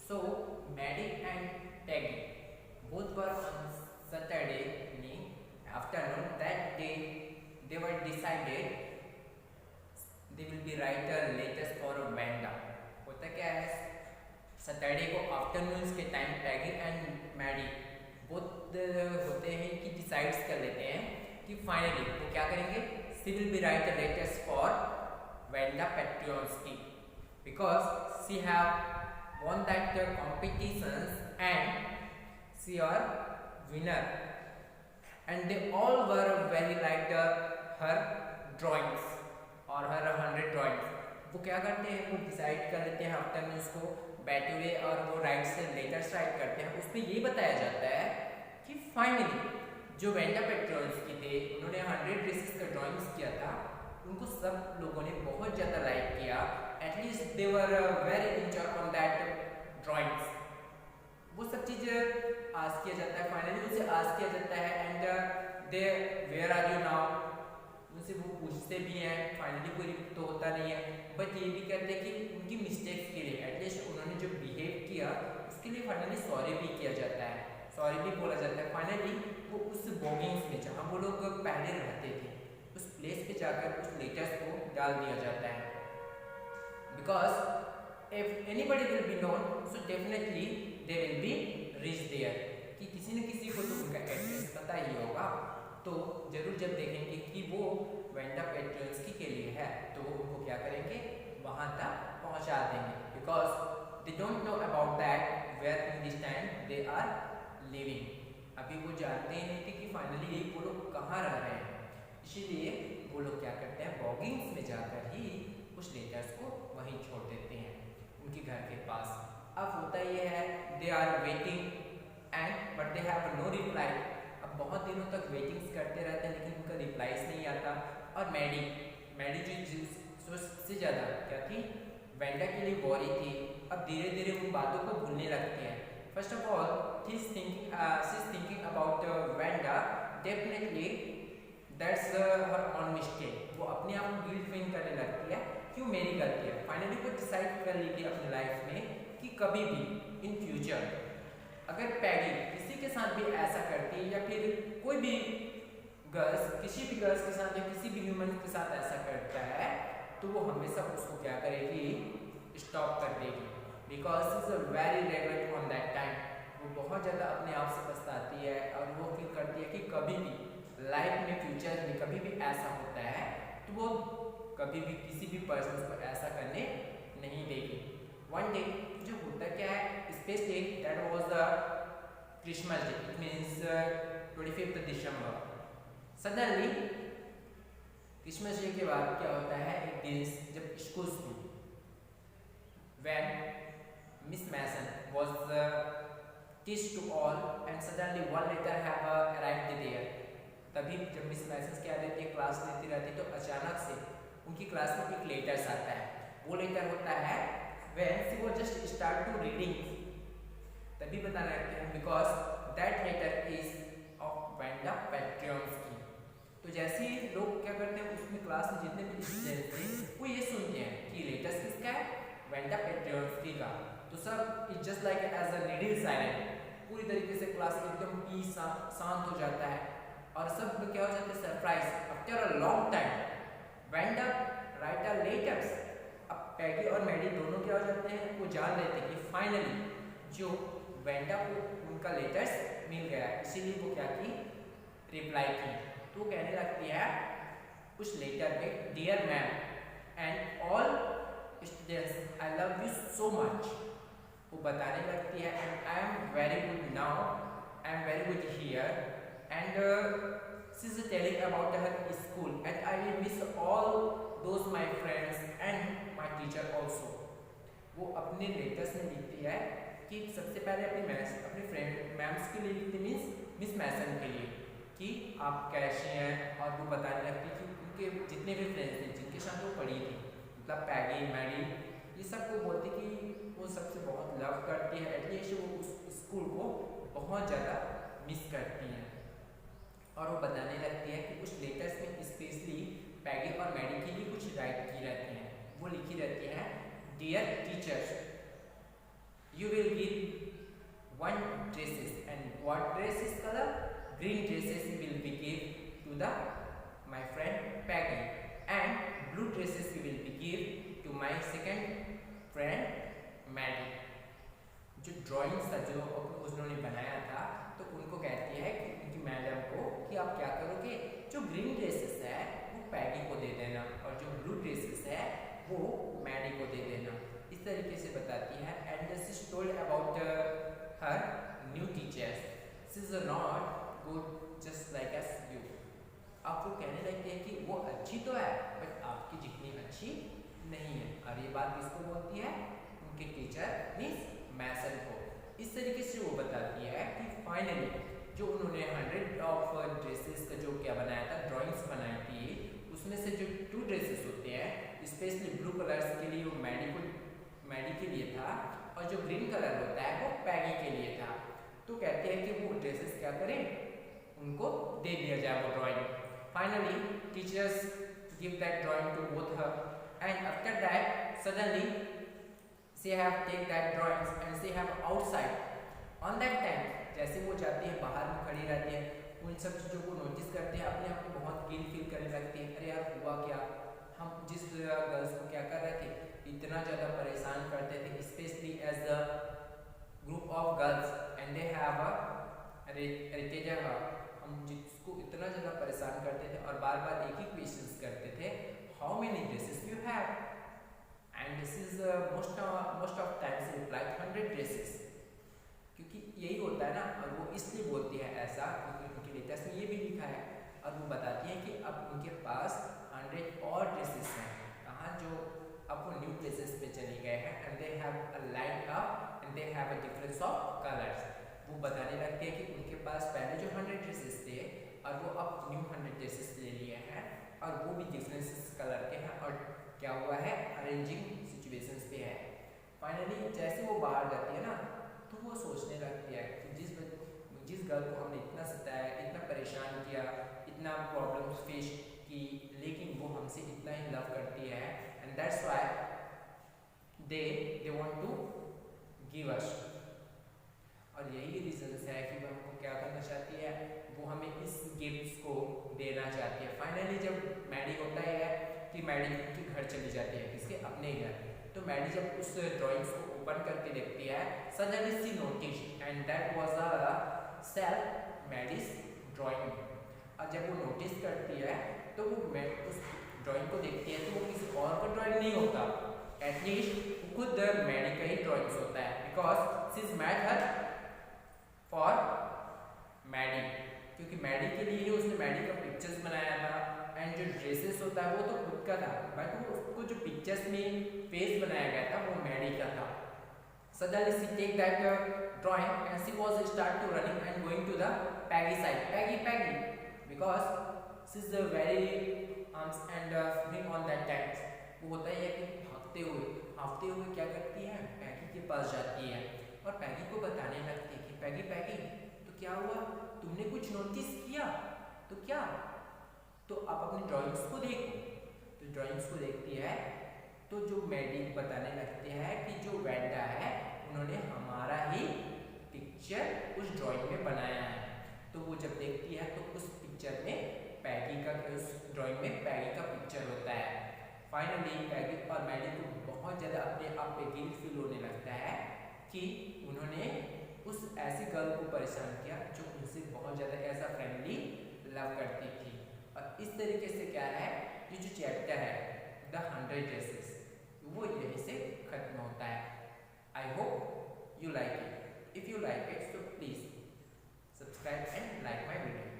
so Maddie and Peggy both were on Saturday evening afternoon. That day they were decided they will be writer letters for Wanda. होता क्या है, Saturday को afternoon के time Peggy and Maddie both होते हैं कि decides कर लेते हैं कि फाइनली वो क्या करेंगे, she will be write letters for Wanda Petrionski because she have won that competitions and she are winner and they all were very liked her drawings और her 100 drawings. वो क्या करते हैं, वो डिसाइड कर लेते हैं आफ्टर में उसको बैठे हुए और वो राइट से लेटर्स राइट करते हैं. उसमें ये बताया जाता है कि फाइनली जो वेंडा पेट्रियोंस्की थे उन्होंने 100 ड्रेसेस का ड्राइंग्स किया था, उनको सब लोगों ने बहुत ज़्यादा लाइक किया. At least they were very enjoy on that drawings. वो सब चीज़ आज किया जाता है, फाइनली उनसे आज किया जाता है and they where are you now, उनसे वो पूछते भी हैं. फाइनली कोई तो होता नहीं है, बट ये भी कहते हैं कि उनकी मिस्टेक्स के लिए एटलीस्ट उन्होंने जो बिहेव किया उसके लिए फाइनली सॉरी भी किया जाता है, सॉरी भी बोला जाता है. फाइनली वो उस बॉगिंग्स में जहाँ वो लोग पहले रहते थे उस प्लेस पे जाकर उस लेटर्स को डाल दिया जाता है. Because if anybody will be known so definitely they will be reach there, कि किसी न किसी को तो उनका एड्रेस पता ही होगा. तो जरूर जब देखेंगे कि वो वेंडा पेट्रियोंस्की के लिए है तो उनको क्या करेंगे, वहाँ तक पहुँचा देंगे. Because they don't know about that where in this time they are living. अभी वो जानते ही नहीं थे कि फाइनली वो लोग कहाँ रह रहे हैं. इसीलिए वो लोग क्या करते हैं, बॉगिंग्स में जाकर ही उस लेटर्स को वहीं छोड़ देते हैं उनके घर के पास. अब होता ये है, they are waiting and but they have no reply. अब बहुत दिनों तक वेटिंग्स करते रहते हैं लेकिन उनका रिप्लाईज नहीं आता. और मैडी जो सबसे ज़्यादा क्या थी, वेंडा के लिए वॉरी थी. अब धीरे धीरे उन बातों को भूलने लगती है. First of all she is thinking about Wanda. Definitely that's her on mistake. वो अपने आप को गिल्ट फील करने लगती है, क्यों मेरी गलती है. फाइनली वो डिसाइड कर ली थी अपनी लाइफ में कि कभी भी इन फ्यूचर अगर पैगी किसी के साथ भी ऐसा करती है या फिर कोई भी गर्ल्स किसी भी गर्ल्स के साथ या किसी भी ह्यूमन के साथ ऐसा करता है तो वो हमेशा उसको क्या करेगी, स्टॉप कर देगी. Because is a very regret on that time. वो बहुत ज़्यादा अपने आप से पछताती है और वो फील करती है कि कभी भी लाइफ में फ्यूचर में कभी भी ऐसा होता है तो वो कभी भी किसी भी पर्सन को ऐसा करने नहीं देगी. वन डे जो होता क्या है, specially that was the Christmas day, it means 25th December. Suddenly Christmas day के बाद क्या होता है, एक दिन जब स्कूल थी, when miss Mason was teach to all and suddenly one letter have arrived there. तभी जब मिस मैसन क्या रहती है, क्लास लेती रहती तो अचानक से उनकी क्लास में एक लेटर्स आता है. वो लेटर होता है when she was just start to reading, तभी बताना लगते हैं because that letter is of Wanda Petrionski. तो जैसे ही लोग क्या करते हैं, उसमें क्लास में जितने भी स्टूडेंट्स थे वो ये सुनते हैं कि लेटर्स किसका है, वेंडा पेट्रियोंस्की का. तो सब it just like as a reading silent. पूरी तरीके से क्लास एकदम पीस शांत हो जाता है और सब लोग क्या हो जाते हैं, surprise. After a long time Wanda right a letters. अब पैगी और मैडी दोनों क्या हो जाते हैं, वो जान लेते हैं कि फाइनली जो वेंडा को उनका लेटर्स मिल गया. इसीलिए वो क्या की, रिप्लाई की. तो वो कहने लगती है उस लेटर में, dear ma'am and all students I love you so much. वो बताने लगती है and I am very good now, I am very good here and she is telling about her school and I will miss all those my friends and my teacher also. वो अपने letters में लिखती है कि सबसे पहले अपने friend ma'am's के लिए लिखती, मीन्स मिस मैसन के लिए, कि आप कैसे हैं. और वो बताने लगती कि उनके जितने भी फ्रेंड्स थे जिनके साथ वो पढ़ी थी, मतलब पैगी मैडी, ये सब को बोलती कि वो सबसे बहुत लव करती है. एटलीस्ट वो उस स्कूल को बहुत ज़्यादा मिस करती हैं. और वो बताने लगती है कि कुछ लेटर्स में स्पेशली पैगी और मैडी के लिए कुछ राइट की रहती हैं. वो लिखी रहती हैं, dear teachers you will give one dresses, and what dresses color? Green dresses will be give to the my friend Peggy, and blue dresses will be give to my second friend Maddie. जो drawings था जो उन्होंने बनाया था, तो उनको कहती है कि उनकी मैडम को कि आप क्या करोगे, जो ग्रीन ड्रेसेस है वो पैगी को दे देना और जो ब्लू ड्रेसेस है वो मैडी को दे देना। इस तरीके से बताती है। And this is told about her new teachers, she is not good just like S U. आपको कहने लगते हैं कि वो अच्छी तो है बट आपकी जितनी अच्छी नहीं है। और ये बात किसको बोलती है? उनके टीचर मीन्स मैसन को। इस तरीके से वो बताती है कि फाइनली जो उन्होंने 100 ऑफ ड्रेसेस का जो क्या बनाया था, ड्राइंग्स बनाई थी, उसमें से जो 2 ड्रेसेस होते हैं स्पेशली ब्लू कलर्स के लिए वो मैडी के लिए था, और जो ग्रीन कलर होता है वो पैगी के लिए था। तो कहते हैं कि वो ड्रेसेस क्या करें, उनको दे दिया जाए वो drawing. Finally teachers give that drawing to both her, and after that suddenly she have take that drawings and she have outside on that time। जैसे वो जाती है बाहर में खड़ी रहती है, उन सब चीज़ों को नोटिस करते हैं, अपने आप को बहुत गिल्ट फील करने लगती है। अरे यार हुआ क्या, हम जिस गर्ल्स को क्या कर रहे थे, इतना ज़्यादा परेशान करते थे, specially as the group of girls and they have हम जिसको इतना ज़्यादा परेशान करते थे और बार बार एक ही क्वेश्चंस करते थे, how many dresses you have, and this is most of times replied 100 dresses, क्योंकि यही होता है ना। और वो इसलिए बोलती है ऐसा क्योंकि उनके लेटेस्ट में ये भी लिखा है, और वो बताती है कि अब उनके पास 100 और ड्रेसेस हैं। कहाँ? जो अब वो न्यू प्लेसेस पे चली गए हैं, and they have a line up and they have a difference of colours. वो बताने लगते हैं कि उनके पास पहले जो 100 ड्रेसेस थे और वो अब न्यू 100 ड्रेसेस ले लिए हैं, और वो भी डिफरेंस कलर के हैं, और क्या हुआ है, अरेंजिंग सिचुएशंस पे है। फाइनली जैसे वो बाहर जाती है ना, तो वो सोचने लगती है कि जिस गर्ल को हमने इतना सताया, इतना परेशान किया, इतना प्रॉब्लम्स फेस की, लेकिन वो हमसे इतना ही लव करती है, and that's why they want to give us. और यही रीजंस है कि वो हमको क्या करना चाहती है, वो हमें इस गिफ्ट्स को देना चाहती है। फाइनली जब मैडी होता है कि मैडी के घर चली जाती है, किसके? अपने घर। तो मैडी जब उस ड्राइंग्स को ओपन करके देखती है, suddenly she notice and that was a self Maddie's drawing. और जब वो नोटिस करती है तो वो उस ड्राइंग को देखती है, तो वो किसी और का ड्राइंग नहीं होता, एटलीस्ट खुद मैडी का ही ड्राइंग्स होता है, because she is made her for Maddie, क्योंकि मैडी के लिए ही उसने मैडी का पिक्चर्स बनाया था, एंड जो ड्रेसेस होता है वो तो खुद का था, बट उसको जो पिक्चर्स में फेस बनाया गया था वो मैडी का था। Suddenly she take that drawing and she was start to running and going to the Peggy side, Peggy, because she is very arms and swing on that time। वो होता है कि भागते हुए क्या करती है, पैगी के पास जाती है और पैगी को बताने लगती है कि पैगी तो क्या हुआ, तुमने कुछ नोटिस किया? तो क्या? तो आप अपनी ड्राइंग्स को देखो। तो ड्राइंग्स को देखती है तो जो मैडी बताने लगते हैं कि जो वेंडा है उन्होंने हमारा ही पिक्चर उस ड्राइंग में बनाया है। तो वो जब देखती है तो उस पिक्चर में पैगी का, उस ड्राइंग में पैगी का पिक्चर होता है। फाइनली पैगी और मैडी को बहुत ज़्यादा अपने आप पे गिल्ट फील होने लगता है कि उन्होंने उस ऐसी गर्ल को परेशान किया जो उनसे बहुत ज़्यादा ऐसा फ्रेंडली लव करती थी। और इस तरीके से क्या है, ये जो चैप्टर है द 100 ड्रेसेस, वो यहीं से खत्म होता है। I hope you like it. If you like it so please subscribe and like my video.